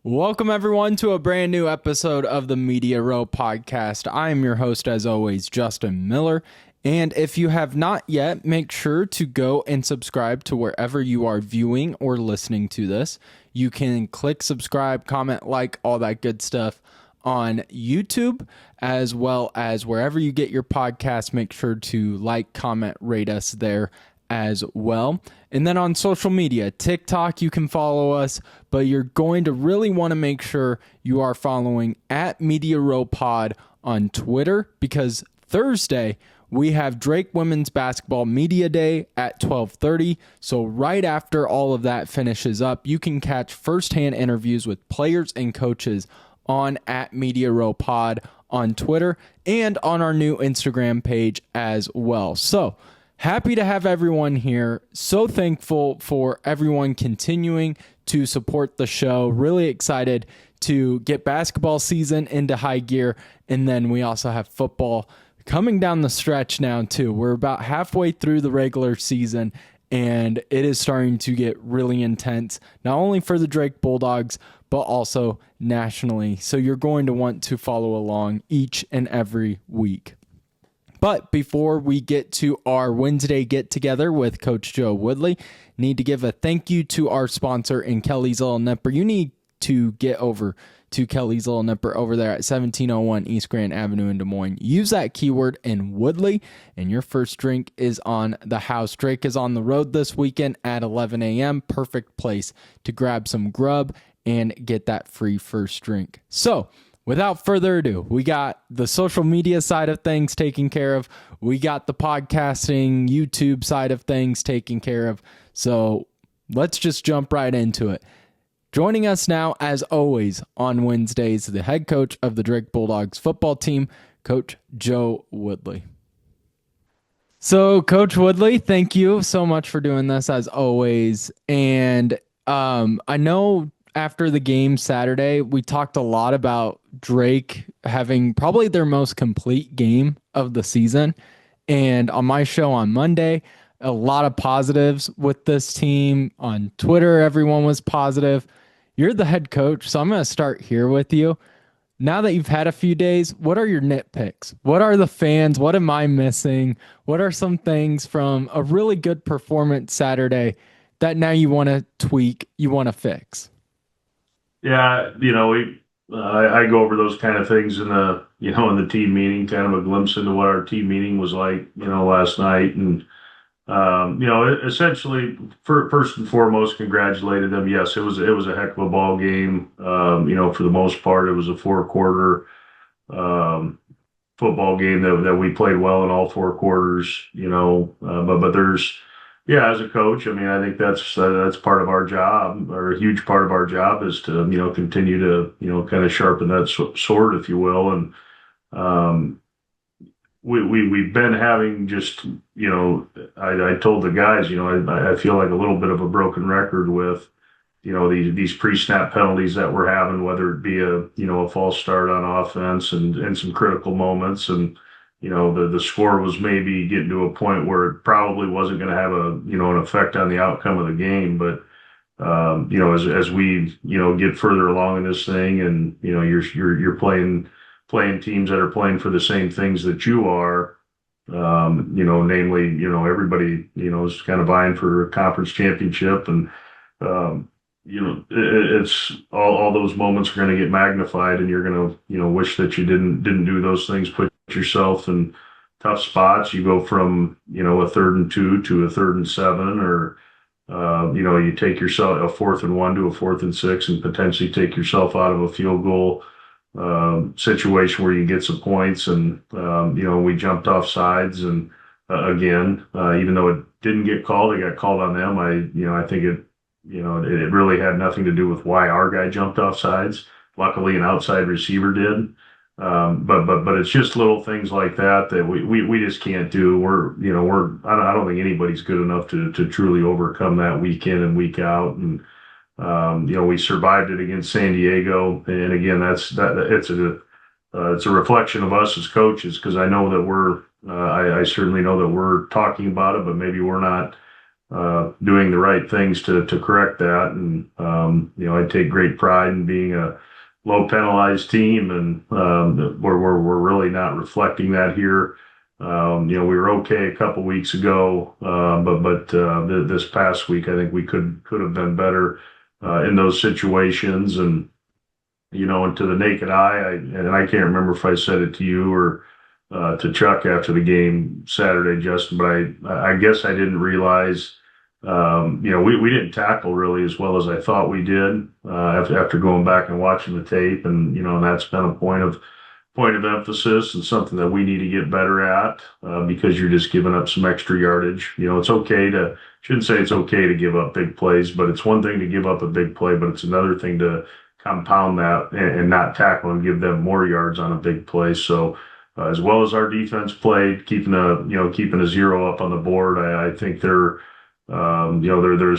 Welcome, everyone, to a brand new episode of the Media Row podcast. I am your host, as always, Justin Miller. And if you have not yet, make sure to go and subscribe to wherever you are viewing or listening to this. You can click subscribe, comment, like, all that good stuff on YouTube, as well as wherever you get your podcast. Make sure to like, comment, rate us there as well. And then on social media, TikTok, you can follow us, but you're going to really want to make sure you are following at Media Row Pod on Twitter, because Thursday we have Drake Women's Basketball Media Day at 12:30. So right after all of that finishes up, you can catch firsthand interviews with players and coaches on at Media Row Pod on Twitter and on our new Instagram page as well. So happy to have everyone here. So thankful for everyone continuing to support the show. Really excited to get basketball season into high gear. And then we also have football coming down the stretch now too. We're about halfway through the regular season, and it is starting to get really intense, not only for the Drake Bulldogs, but also nationally. So you're going to want to follow along each and every week. But before we get to our Wednesday get-together with Coach Joe Woodley, need to give a thank you to our sponsor in Kelly's Little Nipper. You need to get over to Kelly's Little Nipper over there at 1701 East Grand Avenue in Des Moines. Use that keyword in Woodley, and your first drink is on the house. Drake is on the road this weekend at 11 a.m. Perfect place to grab some grub and get that free first drink. So, without further ado, we got the social media side of things taken care of. We got the podcasting, YouTube side of things taken care of. So let's just jump right into it. Joining us now, as always, on Wednesdays, the head coach of the Drake Bulldogs football team, Coach Joe Woodley. So, Coach Woodley, thank you so much for doing this, as always. And I know after the game Saturday, we talked a lot about Drake having probably their most complete game of the season. And on my show on Monday, a lot of positives with this team. On Twitter, everyone was positive. You're the head coach, so I'm going to start here with you. Now that you've had a few days, what are your nitpicks? What are the fans? What am I missing? What are some things from a really good performance Saturday that now you want to tweak, you want to fix? Yeah, I go over those kind of things in the team meeting, kind of a glimpse into what our team meeting was like, last night. And, essentially, first and foremost, congratulated them. Yes, it was a heck of a ball game. For the most part, it was a four-quarter football game that we played well in all four quarters, but there's, yeah, as a coach, I mean, I think that's part of our job, or a huge part of our job, is to continue to kind of sharpen that sword, if you will. And we've been having just I told the guys, I feel like a little bit of a broken record with these pre-snap penalties that we're having, whether it be a false start on offense and some critical moments. And the score was maybe getting to a point where it probably wasn't going to have an effect on the outcome of the game. But as we get further along in this thing, and you're playing teams that are playing for the same things that you are, namely everybody is kind of vying for a conference championship. And it's all those moments are going to get magnified, and you're going to wish that you didn't do those things. Put yourself in tough spots. You go from a 3rd and 2 to a 3rd and 7, or you take yourself a 4th and 1 to a 4th and 6, and potentially take yourself out of a field goal situation where you get some points. And we jumped off sides, and again, even though it didn't get called, it got called on them. I think it really had nothing to do with why our guy jumped off sides. Luckily, an outside receiver did. But it's just little things like that we just can't do. I don't think anybody's good enough to truly overcome that week in and week out. And we survived it against San Diego, and again, it's a reflection of us as coaches, because I know that I certainly know that we're talking about it, but maybe we're not doing the right things to correct that. And, I take great pride in being a low penalized team, and we're really not reflecting that here. We were okay a couple weeks ago, but this past week, I think we could have been better in those situations. And and to the naked eye, and I can't remember if I said it to you or to Chuck after the game Saturday, Justin, but I guess I didn't realize, we didn't tackle really as well as I thought we did after going back and watching the tape, and that's been a point of emphasis and something that we need to get better at because you're just giving up some extra yardage. It's okay to shouldn't say it's okay to give up big plays, but it's one thing to give up a big play, but it's another thing to compound that and not tackle and give them more yards on a big play. So as well as our defense played, keeping a zero up on the board, I think there's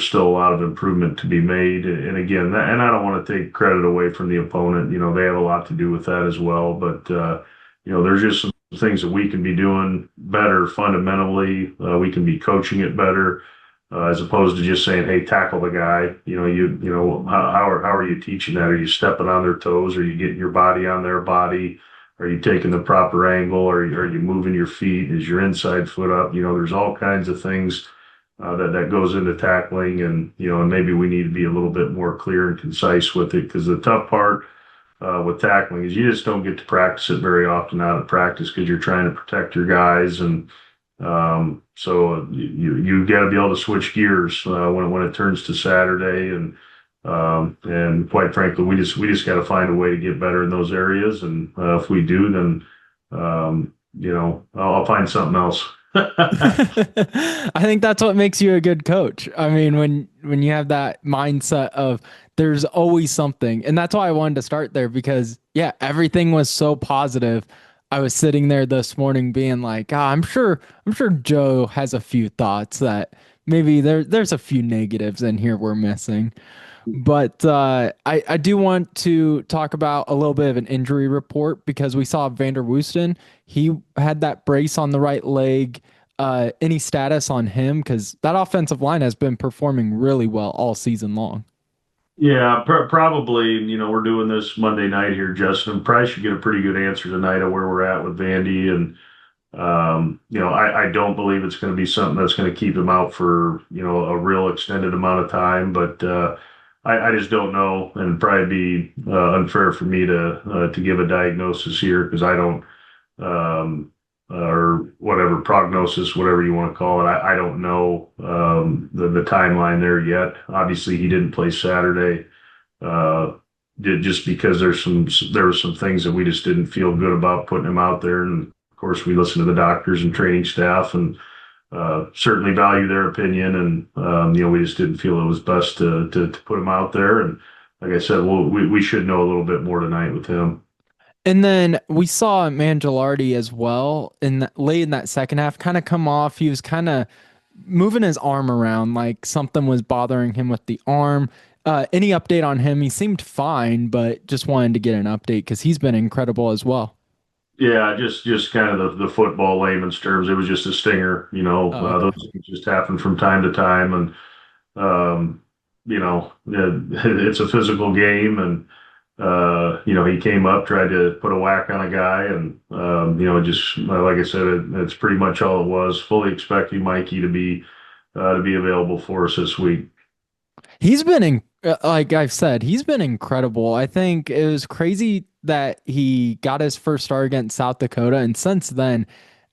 still a lot of improvement to be made. And again, and I don't want to take credit away from the opponent. They have a lot to do with that as well. But there's just some things that we can be doing better fundamentally. We can be coaching it better. As opposed to just saying, "Hey, tackle the guy." How are you teaching that? Are you stepping on their toes? Are you getting your body on their body? Are you taking the proper angle? Are you moving your feet? Is your inside foot up? There's all kinds of things that goes into tackling, and maybe we need to be a little bit more clear and concise with it, because the tough part with tackling is you just don't get to practice it very often out of practice because you're trying to protect your guys. And so you got to be able to switch gears when it turns to Saturday, and quite frankly, we just got to find a way to get better in those areas. And if we do, then I'll find something else. I think that's what makes you a good coach. I mean, when you have that mindset of there's always something, and that's why I wanted to start there, because yeah, everything was so positive. I was sitting there this morning being like, I'm sure Joe has a few thoughts that maybe there's a few negatives in here we're missing. But I do want to talk about a little bit of an injury report, because we saw Vander Woesten. He had that brace on the right leg. Any status on him? Because that offensive line has been performing really well all season long. Yeah, probably. We're doing this Monday night here, Justin. Probably should get a pretty good answer tonight of where we're at with Vandy. And I don't believe it's going to be something that's going to keep him out for a real extended amount of time. But I just don't know, and it'd probably be unfair for me to give a diagnosis here, because I don't, or whatever prognosis, whatever you want to call it. I don't know the timeline there yet. Obviously, he didn't play Saturday, just because there were some things that we just didn't feel good about putting him out there. And of course, we listen to the doctors and training staff, and certainly value their opinion. And we just didn't feel it was best to put him out there. And like I said, we should know a little bit more tonight with him. And then we saw Mangialardi as well late in that second half kind of come off. He was kind of moving his arm around like something was bothering him with the arm. Any update on him? He seemed fine, but just wanted to get an update because he's been incredible as well. Yeah, just kind of the football layman's terms. It was just a stinger. Oh, okay. Those things just happen from time to time, and it's a physical game. And he came up, tried to put a whack on a guy, and just like I said, it's pretty much all it was. Fully expecting Mikey to be available for us this week. He's been like I've said, he's been incredible. I think it was crazy that he got his first start against South Dakota, and since then,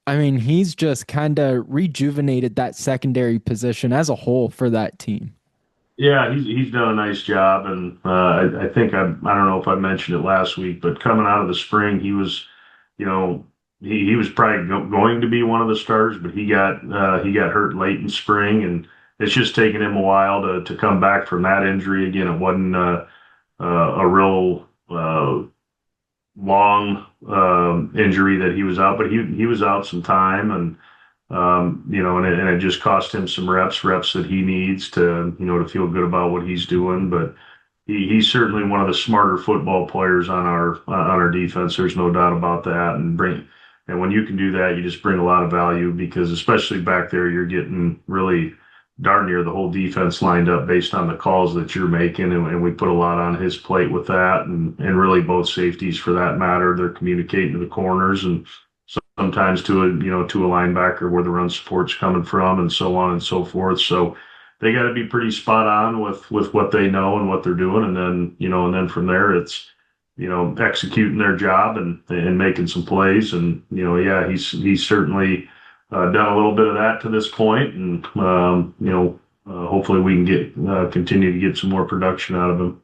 I mean, he's just kind of rejuvenated that secondary position as a whole for that team. Yeah, he's done a nice job, and I think I don't know if I mentioned it last week, but coming out of the spring, he was, you know, he was probably going to be one of the starters, but he got hurt late in spring, and it's just taken him a while to come back from that injury. Again, it wasn't a real long injury that he was out, but he was out some time. And and it just cost him some reps that he needs to feel good about what he's doing. But he's certainly one of the smarter football players on our defense. There's no doubt about that. And when you can do that, you just bring a lot of value, because especially back there, you're getting really darn near the whole defense lined up based on the calls that you're making, and we put a lot on his plate with that, and really both safeties for that matter. They're communicating to the corners and sometimes to a linebacker where the run support's coming from, and so on and so forth. So they got to be pretty spot on with what they know and what they're doing, and then from there it's executing their job and making some plays, and yeah, he's certainly done a little bit of that to this point, and hopefully we can continue to get some more production out of him.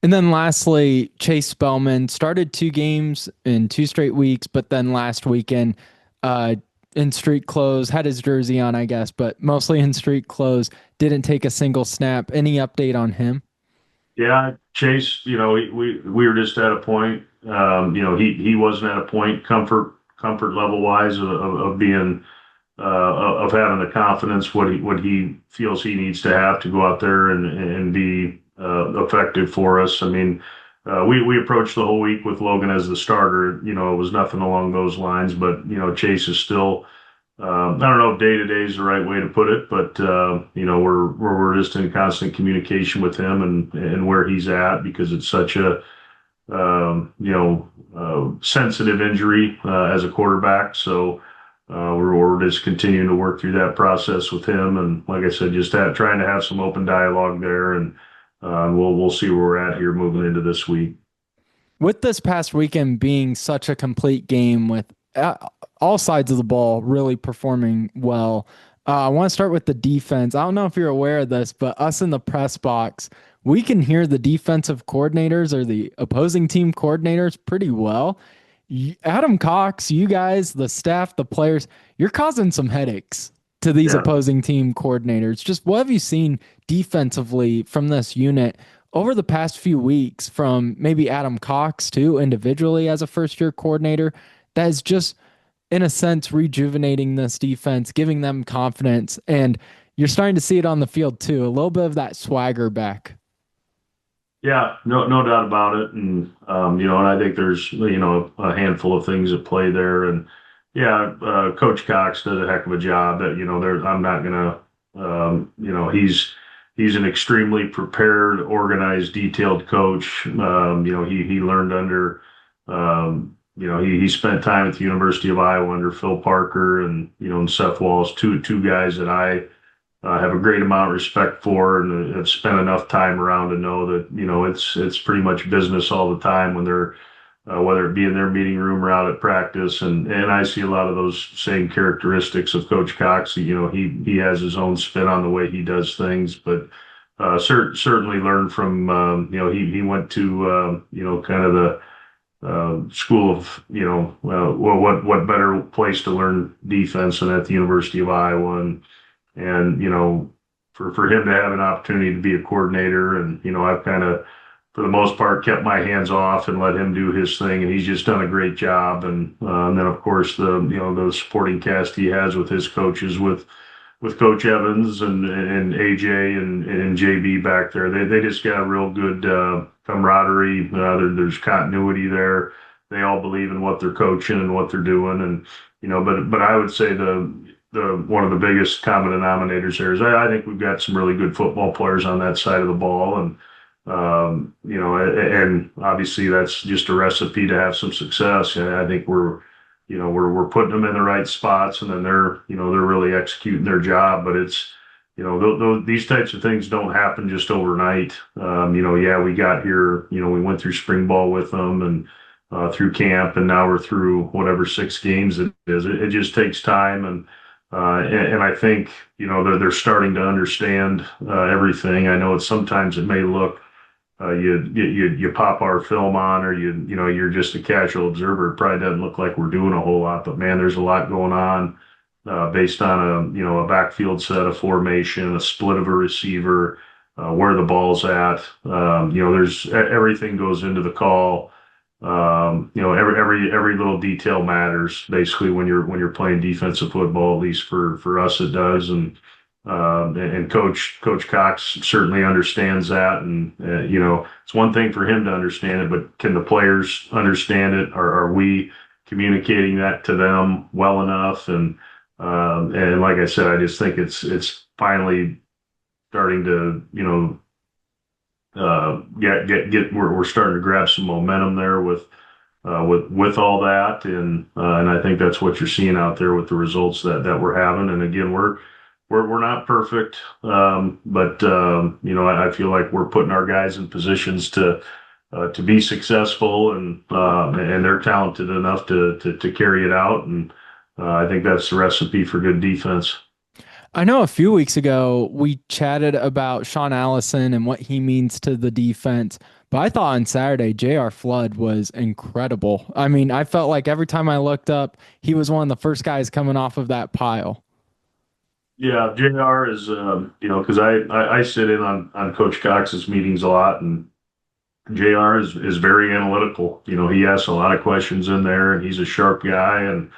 And then lastly, Chase Spellman started 2 games in 2 straight weeks, but then last weekend, uh, in street clothes, had his jersey on, I guess, but mostly in street clothes, didn't take a single snap. Any update on him? Yeah, Chase, we were just at a point, he wasn't at a point comfort level wise of being of having the confidence what he feels he needs to have to go out there and be effective for us. I mean, we approached the whole week with Logan as the starter. It was nothing along those lines, but Chase is still. I don't know if day to day is the right way to put it, but we're just in constant communication with him and where he's at, because it's such a sensitive injury as a quarterback. So we're just continuing to work through that process with him, and like I said, just trying to have some open dialogue there, and we'll see where we're at here moving into this week. With this past weekend being such a complete game with all sides of the ball really performing well, I want to start with the defense. I don't know if you're aware of this, but us in the press box, we can hear the defensive coordinators or the opposing team coordinators pretty well. Adam Cox, you guys, the staff, the players, you're causing some headaches to these Yeah. opposing team coordinators. Just what have you seen defensively from this unit over the past few weeks, from maybe Adam Cox too, individually as a first year coordinator, that is just, in a sense, rejuvenating this defense, giving them confidence. And you're starting to see it on the field too, a little bit of that swagger back. Yeah, no doubt about it, and I think there's a handful of things at play there, and yeah, Coach Cox does a heck of a job. That there, I'm not gonna, he's an extremely prepared, organized, detailed coach. He learned under, he spent time at the University of Iowa under Phil Parker and Seth Wallace, two guys that I have a great amount of respect for, and have spent enough time around to know that it's pretty much business all the time when they're whether it be in their meeting room or out at practice, and I see a lot of those same characteristics of Coach Cox. He has his own spin on the way he does things, but certainly learned from he went to kind of the school of what better place to learn defense than at the University of Iowa, and for him to have an opportunity to be a coordinator, and I've kind of for the most part kept my hands off and let him do his thing, and he's just done a great job. And then of course the supporting cast he has with his coaches, with Coach Evans and AJ and JB back there. They just got a real good camaraderie. There's continuity there. They all believe in what they're coaching and what they're doing, and but I would say the one of the biggest common denominators there is I think we've got some really good football players on that side of the ball, and and obviously that's just a recipe to have some success. And I think we're putting them in the right spots, and then they're really executing their job. But it's these types of things don't happen just overnight. Yeah, we got here. We went through spring ball with them, and through camp, and now we're through whatever 6 games it is. It just takes time, and I think they're starting to understand everything. I know sometimes it may look you pop our film on, or you're just a casual observer. It probably doesn't look like we're doing a whole lot, but man, there's a lot going on based on a backfield set, a formation, a split of a receiver, where the ball's at. There's everything goes into the call. Every little detail matters basically when you're playing defensive football. At least for us, it does, and Coach Cox certainly understands that, and it's one thing for him to understand it, but can the players understand it? Are we communicating that to them well enough? And And like I said, I just think it's finally starting to, get we're starting to grab some momentum there with all that, and I think that's what you're seeing out there with the results that we're having. And again, we're not perfect, but I feel like we're putting our guys in positions to be successful, and they're talented enough to carry it out, and I think that's the recipe for good defense. I know a few weeks ago we chatted about Sean Allison and what he means to the defense, but I thought on Saturday J.R. Flood was incredible. I mean, I felt like every time I looked up, he was one of the first guys coming off of that pile. Yeah, JR is, because I sit in on Coach Cox's meetings a lot, and JR is very analytical. He asks a lot of questions in there, and he's a sharp guy, and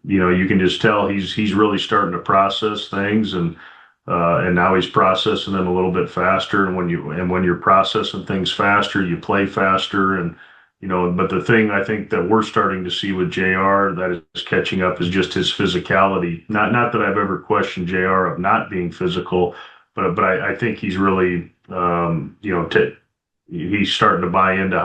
you can just tell he's really starting to process things, and now he's processing them a little bit faster. And when you're processing things faster, you play faster, and But the thing I think that we're starting to see with Jr. that is catching up is just his physicality. Not that I've ever questioned Jr. of not being physical, but I think he's really he's starting to buy into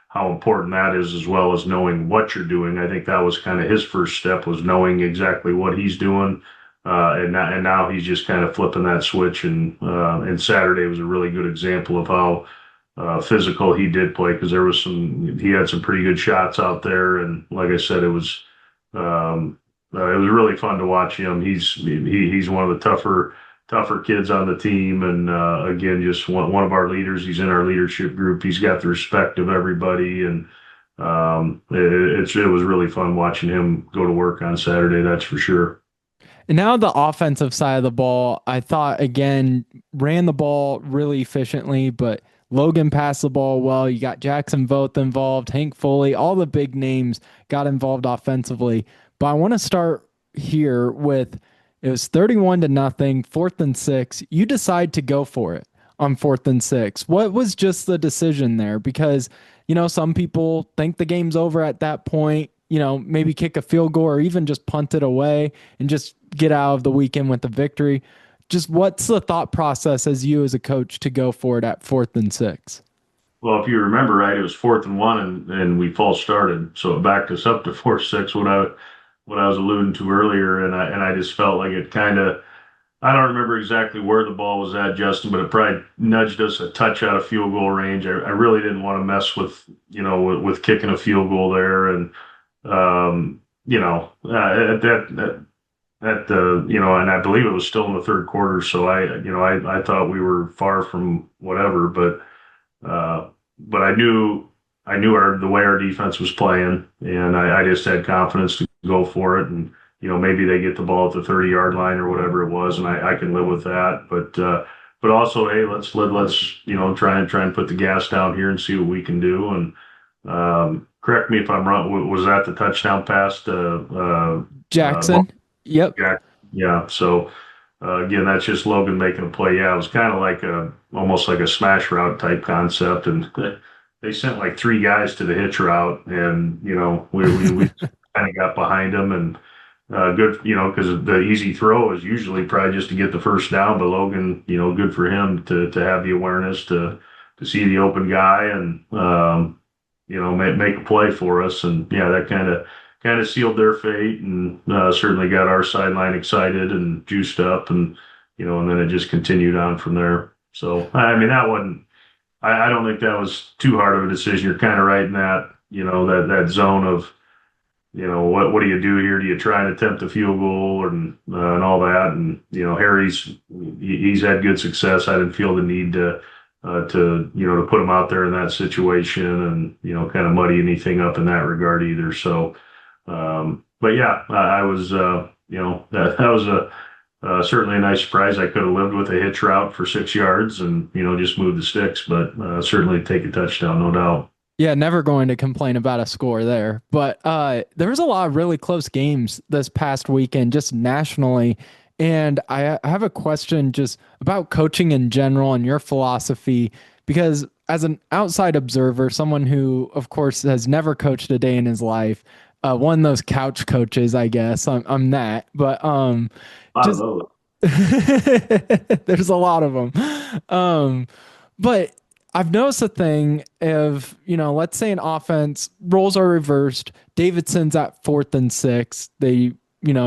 how important that is, as well as knowing what you're doing. I think that was kind of his first step, was knowing exactly what he's doing. And now he's just kind of flipping that switch. And Saturday was a really good example of how physical he did play, because he had some pretty good shots out there. And like I said, it was really fun to watch him. He's one of the tougher kids on the team, and again, just one of our leaders. He's in our leadership group. He's got the respect of everybody, and it was really fun watching him go to work on Saturday. That's for sure. And now the offensive side of the ball, I thought again ran the ball really efficiently, but Logan passed the ball well. You got Jackson Voth involved, Hank Foley, all the big names got involved offensively. But I want to start here with it was 31 to nothing, 4th and 6. You decide to go for it on 4th and 6. What was just the decision there? Because, some people think the game's over at that point, maybe kick a field goal or even just punt it away and just get out of the weekend with the victory. Just what's the thought process as you as a coach to go for it at 4th and 6? Well, if you remember right, it was 4th and 1, and we false started, so it backed us up to 4-6. What I was alluding to earlier, and I just felt like it kind of. I don't remember exactly where the ball was at, Justin, but it probably nudged us a touch out of field goal range. I really didn't want to mess with kicking a field goal there, and at and I believe it was still in the third quarter, so I thought we were far from whatever, but I knew the way our defense was playing, and I just had confidence to go for it. And maybe they get the ball at the 30-yard line or whatever it was, and I can live with that. But also, hey, let's try and put the gas down here and see what we can do. And correct me if I'm wrong. Was that the touchdown pass to Jackson. Yep. yeah, yeah. So again, that's just Logan making a play. Yeah, it was kind of like almost like a smash route type concept, and they sent like three guys to the hitch route, and we kind of got behind them, and good, because the easy throw is usually probably just to get the first down, but Logan, good for him to have the awareness to see the open guy, and make a play for us. And yeah, that kind of sealed their fate, and certainly got our sideline excited and juiced up, and then it just continued on from there. So I mean, that wasn't. I don't think that was too hard of a decision. You're kind of right in that that zone of what do you do here? Do you try and attempt a field goal and all that? And he's had good success. I didn't feel the need to put him out there in that situation and kind of muddy anything up in that regard either. So. But yeah, I was, that was certainly a nice surprise. I could have lived with a hitch route for 6 yards and, just move the sticks, but certainly take a touchdown, no doubt. Yeah, never going to complain about a score there. But there was a lot of really close games this past weekend, just nationally. And I have a question just about coaching in general and your philosophy, because as an outside observer, someone who, of course, has never coached a day in his life, one of those couch coaches, I guess. I'm that, but A lot of just those. there's a lot of them. But I've noticed a thing of, let's say an offense roles are reversed. Davidson's at 4th and 6. They,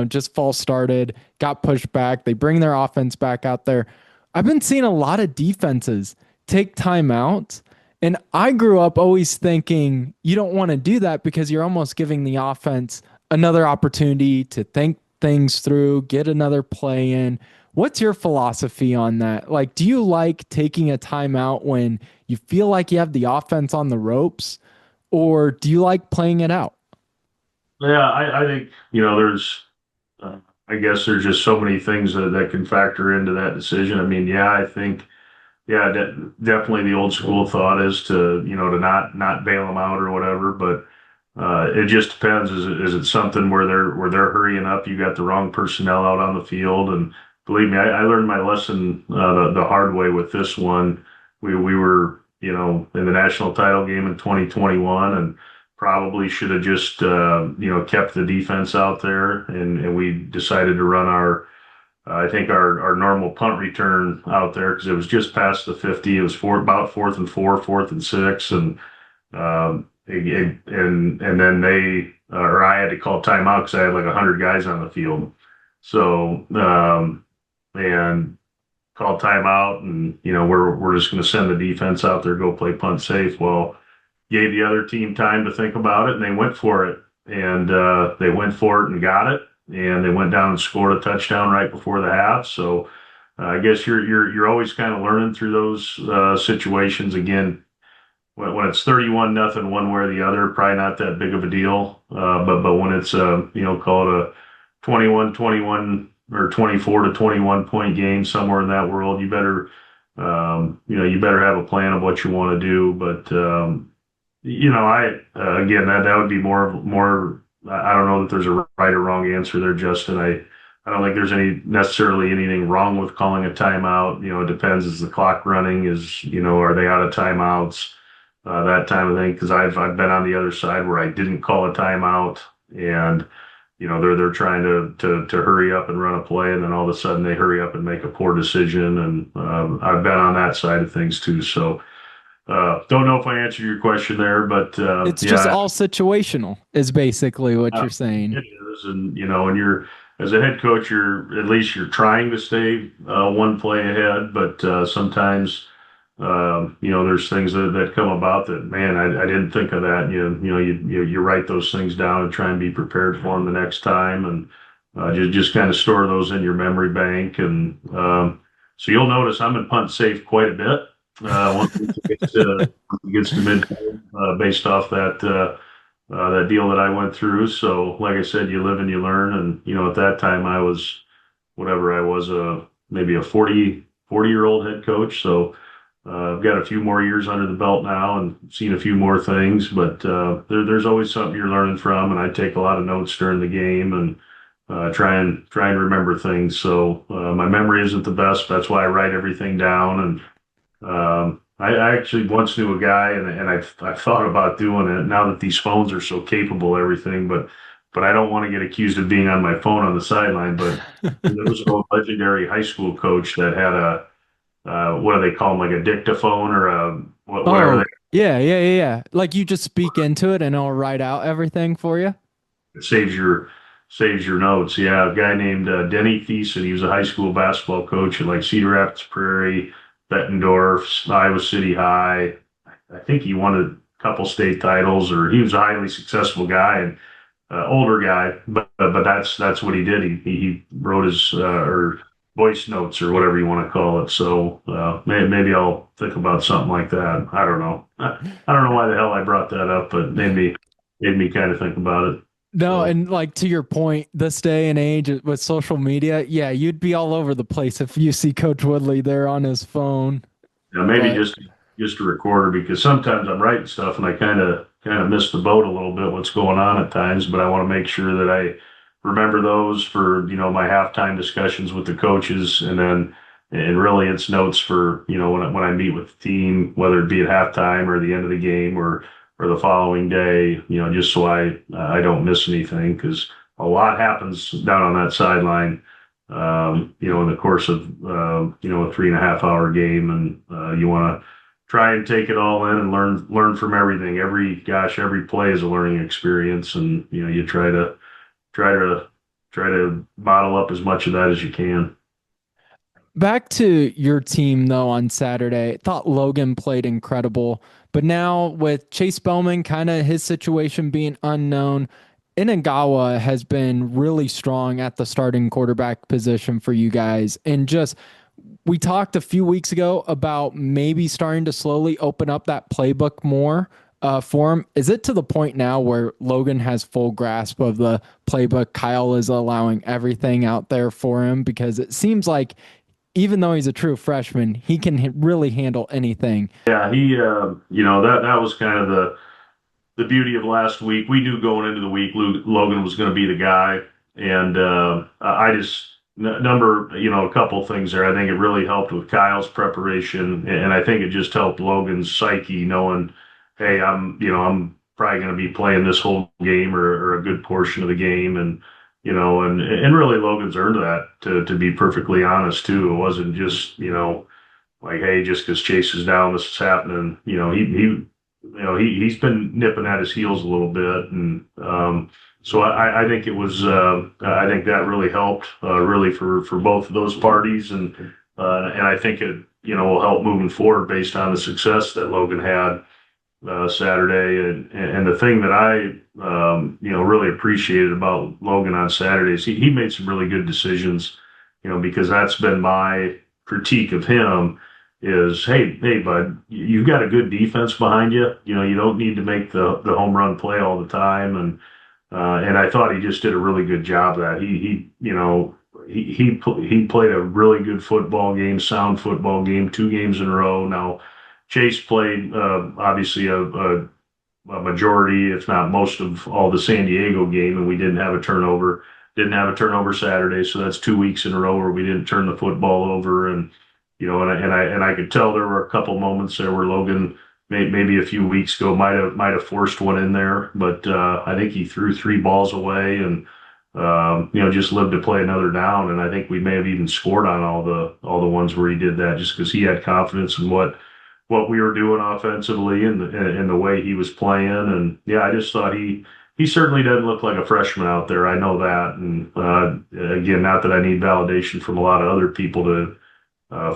just false started, got pushed back. They bring their offense back out there. I've been seeing a lot of defenses take timeouts. And I grew up always thinking you don't want to do that because you're almost giving the offense another opportunity to think things through, get another play in. What's your philosophy on that? Like, do you like taking a timeout when you feel like you have the offense on the ropes, or do you like playing it out? Yeah, I think, uh, I guess there's just so many things that can factor into that decision. I mean, yeah, I think, yeah, definitely the old school thought is to, to not bail them out or whatever. But it just depends. Is it something where they're hurrying up? You got the wrong personnel out on the field, and believe me, I learned my lesson the hard way with this one. We were, in the national title game in 2021, and probably should have just kept the defense out there, and we decided to run I think our normal punt return out there because it was just past the 50. It was about 4th and 4, 4th and 6, and and then or I had to call timeout because I had like 100 guys on the field. So and called timeout, and we're just going to send the defense out there, go play punt safe. Well, gave the other team time to think about it, and they went for it, and they went for it and got it, and they went down and scored a touchdown right before the half. So I guess you're always kind of learning through those situations. Again, when it's 31-0 one way or the other, probably not that big of a deal. But when it's call it a 21-21 or 24-21 point game somewhere in that world, you better have a plan of what you want to do. But I again that would be more. I don't know that there's a right or wrong answer there, Justin. I don't think there's necessarily anything wrong with calling a timeout. It depends. Is the clock running? Are they out of timeouts? That time of thing. Because I've been on the other side where I didn't call a timeout, and they're trying to hurry up and run a play, and then all of a sudden they hurry up and make a poor decision. And I've been on that side of things too. So don't know if I answered your question there, but It's just yeah, all situational, is basically what uh, you're saying. it is. And and you're as a head coach, you're trying to stay one play ahead, but sometimes. There's things that come about that, man, I didn't think of that. You write those things down and try and be prepared for them the next time, and just kind of store those in your memory bank. And so you'll notice I'm in punt safe quite a bit once it gets to midfield, based off that deal that I went through. So, like I said, you live and you learn. And at that time I was whatever I was, maybe a 40-year-old head coach. So. I've got a few more years under the belt now and seen a few more things, but there's always something you're learning from. And I take a lot of notes during the game and try and remember things. So my memory isn't the best. That's why I write everything down. And I actually once knew a guy, and I've thought about doing it now that these phones are so capable, everything, but I don't want to get accused of being on my phone on the sideline. But there was a legendary high school coach that had what do they call them, like a dictaphone or whatever Oh, yeah, yeah, yeah, yeah. Like you just speak into it and it'll write out everything for you. it saves your notes. Yeah, a guy named Denny Thiessen. He was a high school basketball coach at like Cedar Rapids Prairie, Bettendorf, Iowa City High. I think he won a couple state titles, or he was a highly successful guy and older guy. But that's what he did. He wrote his or voice notes or whatever you want to call it. So maybe I'll think about something like that. I don't know. I don't know why the hell I brought that up, but made me kind of think about it. No, So and like to your point, this day and age with social media, yeah, you'd be all over the place if you see Coach Woodley there on his phone. maybe But just a recorder, because sometimes I'm writing stuff and I kind of miss the boat a little bit what's going on at times, but I want to make sure that I remember those for my halftime discussions with the coaches, and really it's notes for when I meet with the team, whether it be at halftime or the end of the game, or or the following day, just so I don't miss anything because a lot happens down on that sideline. In the course of a 3.5 hour game, and you want to try and take it all in and learn from everything. Every play is a learning experience, and you try to try to bottle up as much of that as you can. Back to your team though on Saturday. Thought Logan played incredible, but now with Chase Bowman kind of his situation being unknown, Inagawa has been really strong at the starting quarterback position for you guys. And just we talked a few weeks ago about maybe starting to slowly open up that playbook more for him. Is it to the point now where Logan has full grasp of the playbook? Kyle is allowing everything out there for him because it seems like even though he's a true freshman, he can really handle anything. Yeah, that was kind of the beauty of last week. We knew going into the week Logan was going to be the guy, and I just number a couple things there. I think it really helped with Kyle's preparation, and I think it just helped Logan's psyche knowing, hey, I'm probably going to be playing this whole game or a good portion of the game, and and really Logan's earned that to be perfectly honest too. It wasn't just like, hey, just because Chase is down, this is happening. He's been nipping at his heels a little bit, and so I think it was I think that really helped really for both of those parties, and I think it will help moving forward based on the success that Logan had Saturday, and the thing that I really appreciated about Logan on Saturdays, he made some really good decisions, because that's been my critique of him is, hey, bud, you've got a good defense behind you. You don't need to make the home run play all the time. And I thought he just did a really good job of that. He played a really good football game, sound football game, 2 games in a row. Now, Chase played obviously a majority, if not most of all the San Diego game, and we didn't have a turnover. Didn't have a turnover Saturday, so that's 2 weeks in a row where we didn't turn the football over. And I could tell there were a couple moments there where Logan maybe a few weeks ago might have forced one in there, but I think he threw 3 balls away and just lived to play another down. And I think we may have even scored on all the ones where he did that, just because he had confidence in what we were doing offensively and the way he was playing. And yeah, I just thought he certainly doesn't look like a freshman out there. I know that. And again, not that I need validation from a lot of other people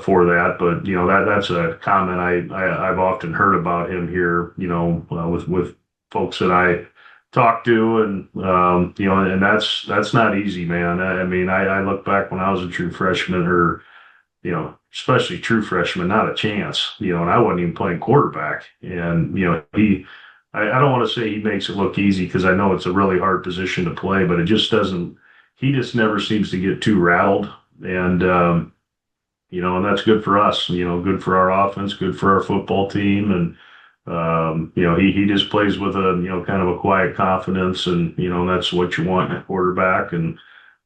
for that, but that's a comment I've often heard about him here, with folks that I talk to, and and that's not easy, man. I mean, I look back when I was a true freshman, or especially true freshman, not a chance, and I wasn't even playing quarterback. And, I don't want to say he makes it look easy, because I know it's a really hard position to play, but it just doesn't, he just never seems to get too rattled. And, and that's good for us, good for our offense, good for our football team. And, he just plays with a, kind of a quiet confidence, and, that's what you want in a quarterback. And,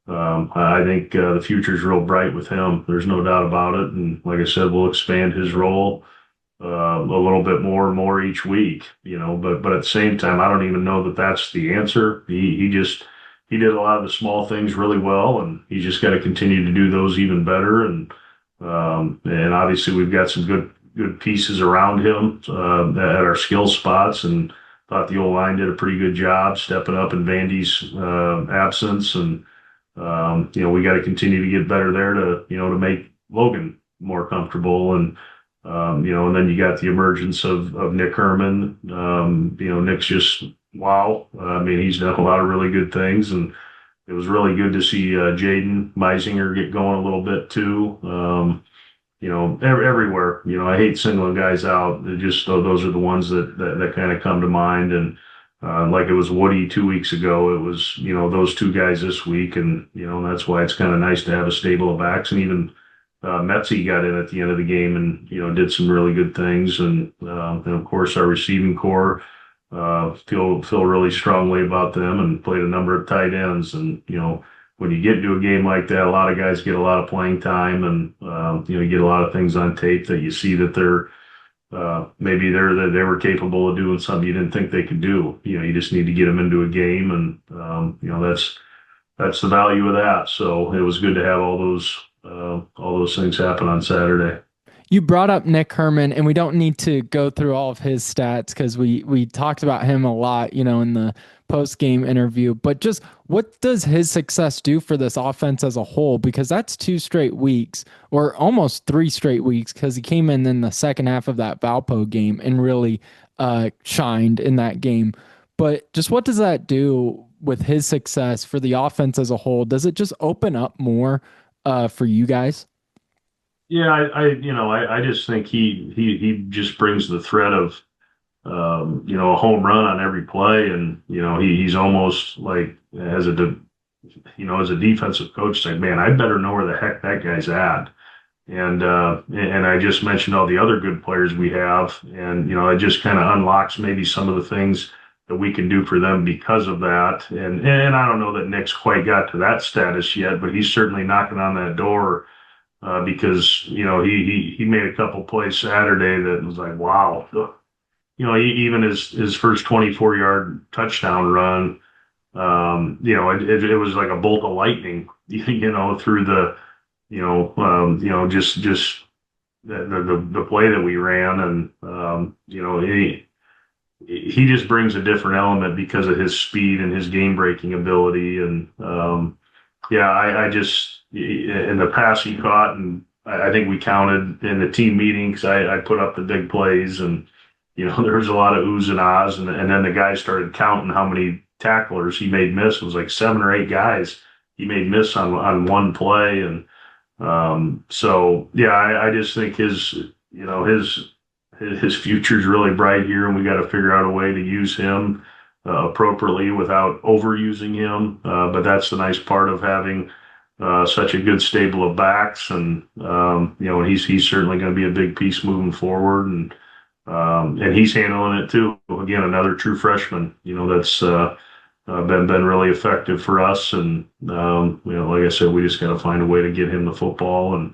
I think the future is real bright with him. There's no doubt about it. And like I said, we'll expand his role a little bit more and more each week. But at the same time, I don't even know that that's the answer. He did a lot of the small things really well, and he's just got to continue to do those even better. And obviously we've got some good pieces around him at our skill spots, and thought the O-line did a pretty good job stepping up in Vandy's absence. And we got to continue to get better there to make Logan more comfortable. And and then you got the emergence of Nick Herman. Nick's just wow. I mean, he's done a lot of really good things, and it was really good to see Jaden Meisinger get going a little bit too. Everywhere. I hate singling guys out. Those are the ones that kind of come to mind. And like it was Woody 2 weeks ago, it was those 2 guys this week, and that's why it's kind of nice to have a stable of backs. And even Metzi got in at the end of the game and did some really good things. And of course our receiving core feel really strongly about them, and played a number of tight ends. And when you get into a game like that, a lot of guys get a lot of playing time, and you get a lot of things on tape that you see that they're maybe they were capable of doing something you didn't think they could do. You just need to get them into a game, and that's the value of that. So it was good to have all those things happen on Saturday. You brought up Nick Herman, and we don't need to go through all of his stats because we talked about him a lot, in the post game interview. But just what does his success do for this offense as a whole? Because that's 2 straight weeks, or almost 3 straight weeks, because he came in the second half of that Valpo game and really shined in that game. But just what does that do with his success for the offense as a whole? Does it just open up more for you guys? Yeah, I just think he just brings the threat of a home run on every play, and he's almost like as a defensive coach, say, man, I better know where the heck that guy's at. And I just mentioned all the other good players we have, and it just kind of unlocks maybe some of the things that we can do for them because of that. And I don't know that Nick's quite got to that status yet, but he's certainly knocking on that door because he made a couple plays Saturday that was like, wow. Even his first 24-yard touchdown run, it was like a bolt of lightning, through the just the play that we ran, and he just brings a different element because of his speed and his game breaking ability, and yeah, I just in the pass he caught, and I think we counted in the team meeting because I put up the big plays, and there was a lot of oohs and ahs, and then the guys started counting how many tacklers he made miss. It was like 7 or 8 guys he made miss on one play, and so yeah, I just think his future is really bright here, and we got to figure out a way to use him appropriately without overusing him. But that's the nice part of having such a good stable of backs, and he's certainly going to be a big piece moving forward, and he's handling it too. Again, another true freshman, that's been really effective for us, and like I said, we just got to find a way to get him the football, and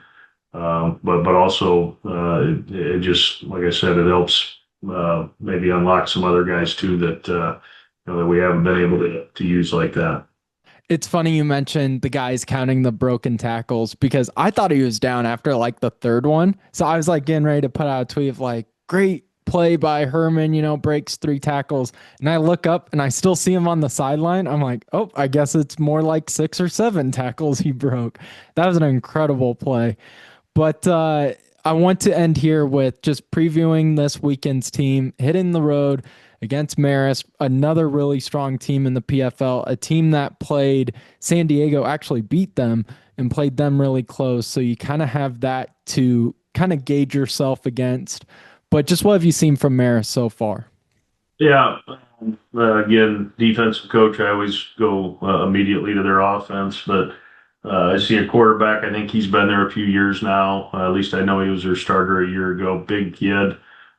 but also it just, like I said, it helps maybe unlock some other guys too that we haven't been able to use like that. It's funny you mentioned the guys counting the broken tackles because I thought he was down after like the third one. So I was like getting ready to put out a tweet of like, great play by Herman, breaks 3 tackles. And I look up and I still see him on the sideline. I'm like, oh, I guess it's more like 6 or 7 tackles he broke. That was an incredible play. But I want to end here with just previewing this weekend's team, hitting the road against Marist, another really strong team in the PFL, a team that played San Diego, actually beat them and played them really close. So you kind of have that to kind of gauge yourself against. But just what have you seen from Marist so far? Yeah. Again, defensive coach, I always go immediately to their offense, but I see a quarterback. I think he's been there a few years now. At least I know he was their starter a year ago. Big kid.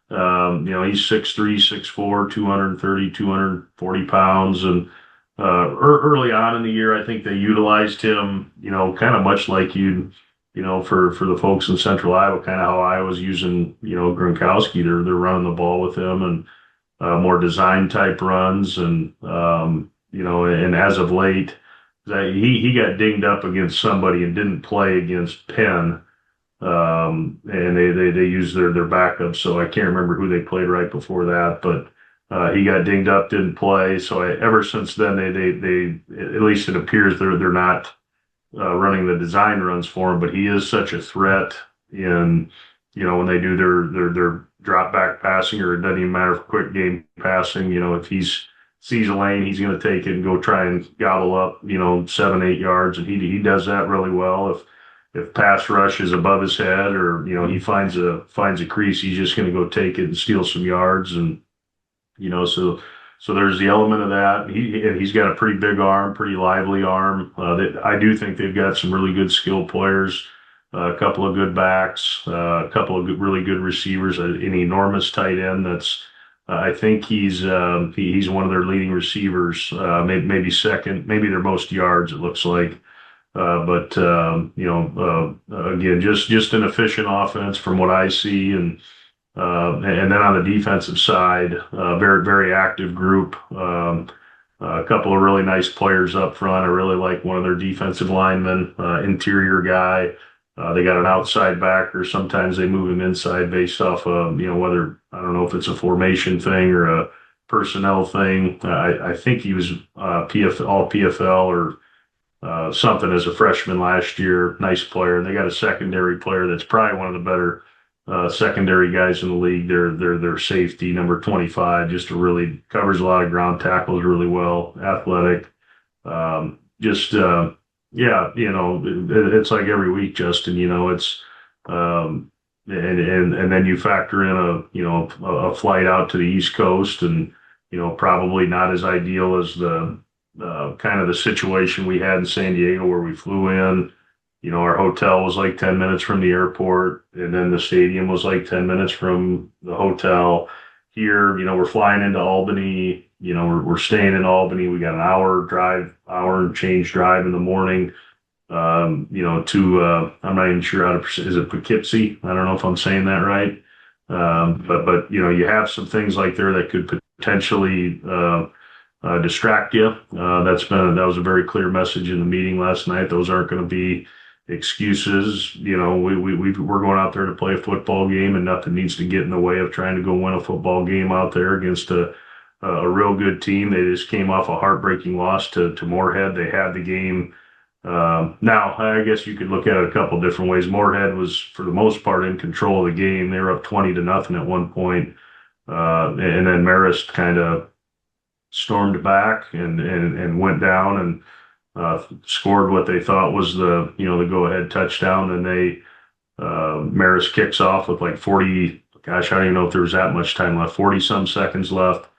He's 6'3", 6'4", 230, 240 pounds. And early on in the year, I think they utilized him, kind of much like for the folks in Central Iowa, kind of how I was using, Gronkowski. They're running the ball with him, and more design type runs. And as of late, he got dinged up against somebody and didn't play against Penn. And they used their backup, so I can't remember who they played right before that, but he got dinged up, didn't play. So ever since then, they at least it appears they're not running the design runs for him. But he is such a threat in when they do their drop back passing, or it doesn't even matter if quick game passing. If he's sees a lane, he's going to take it and go try and gobble up 7-8 yards, and he does that really well. If pass rush is above his head, or he finds a crease, he's just going to go take it and steal some yards. And so there's the element of that. He's got a pretty big arm, pretty lively arm. I do think they've got some really good skill players, a couple of good backs, a couple of really good receivers, an enormous tight end that's I think he's one of their leading receivers, maybe second, maybe their most yards, it looks like. But again, just an efficient offense from what I see, and And then on the defensive side, very, very active group. A couple of really nice players up front. I really like one of their defensive linemen, interior guy. They got an outside backer. Sometimes they move him inside based off of, whether, I don't know if it's a formation thing or a personnel thing. I think he was all PFL or something as a freshman last year. Nice player. And they got a secondary player that's probably one of the better secondary guys in the league. Their safety, number 25, just really covers a lot of ground, tackles really well, athletic. Yeah, it's like every week, Justin. It's and then you factor in a flight out to the East Coast, and probably not as ideal as the kind of the situation we had in San Diego where we flew in. Our hotel was like 10 minutes from the airport, and then the stadium was like 10 minutes from the hotel. Here, we're flying into Albany. We're staying in Albany. We got an hour and change drive in the morning. I'm not even sure is it Poughkeepsie? I don't know if I'm saying that right. But you have some things like there that could potentially distract you. That was a very clear message in the meeting last night. Those aren't going to be excuses. We're going out there to play a football game, and nothing needs to get in the way of trying to go win a football game out there against a real good team. They just came off a heartbreaking loss to Moorhead. They had the game. Now, I guess you could look at it a couple different ways. Moorhead was, for the most part, in control of the game. They were up 20-0 at one point. And then Marist kind of stormed back and went down and scored what they thought was the go-ahead touchdown. And Marist kicks off with like 40, gosh, I don't even know if there was that much time left, 40-some seconds left.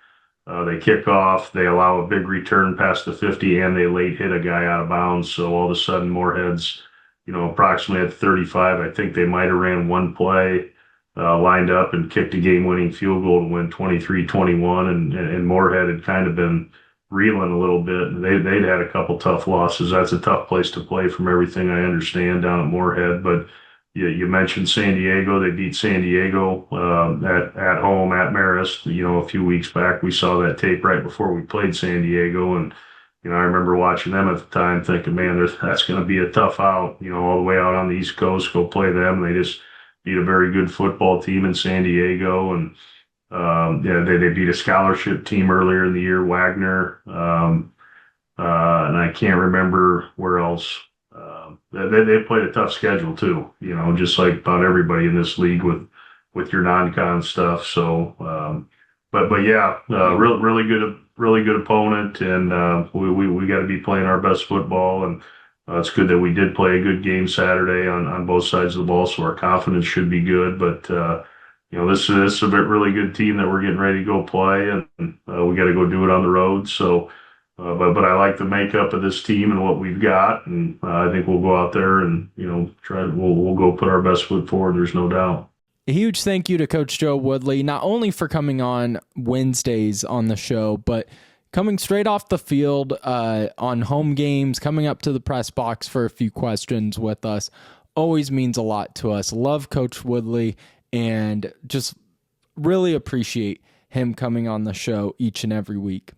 They kick off, they allow a big return past the 50, and they late hit a guy out of bounds. So all of a sudden, Moorhead's, approximately at 35. I think they might have ran one play, lined up and kicked a game-winning field goal to win 23-21. And Moorhead had kind of been reeling a little bit. They'd had a couple tough losses. That's a tough place to play from everything I understand down at Moorhead. But you mentioned San Diego. They beat San Diego at home at Marist. A few weeks back, we saw that tape right before we played San Diego, and I remember watching them at the time, thinking, man, that's going to be a tough out. All the way out on the East Coast, go play them. They just beat a very good football team in San Diego, and they beat a scholarship team earlier in the year, Wagner, and I can't remember where else. They played a tough schedule too, just like about everybody in this league with your non-con stuff. So, but yeah, really good opponent, and we got to be playing our best football. And it's good that we did play a good game Saturday on both sides of the ball, so our confidence should be good. But this is a really good team that we're getting ready to go play, and we got to go do it on the road. So. But I like the makeup of this team and what we've got, and I think we'll go out there and we'll go put our best foot forward. There's no doubt. A huge thank you to Coach Joe Woodley, not only for coming on Wednesdays on the show, but coming straight off the field on home games, coming up to the press box for a few questions with us. Always means a lot to us. Love Coach Woodley, and just really appreciate him coming on the show each and every week.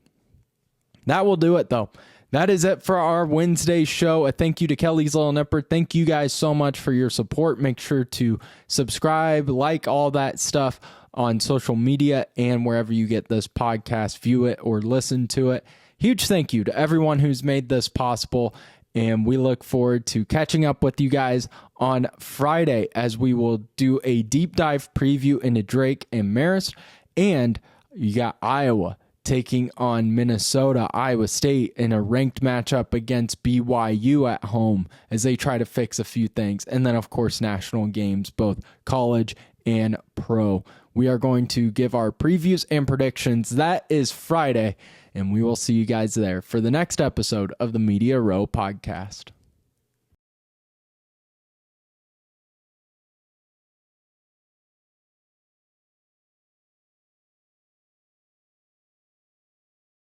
That will do it, though. That is it for our Wednesday show. A thank you to Kelly's Little Nipper. Thank you guys so much for your support. Make sure to subscribe, like all that stuff on social media and wherever you get this podcast, view it or listen to it. Huge thank you to everyone who's made this possible, and we look forward to catching up with you guys on Friday as we will do a deep dive preview into Drake and Marist, and you got Iowa taking on Minnesota, Iowa State in a ranked matchup against BYU at home as they try to fix a few things. And then, of course, national games, both college and pro. We are going to give our previews and predictions. That is Friday, and we will see you guys there for the next episode of the Media Row Podcast.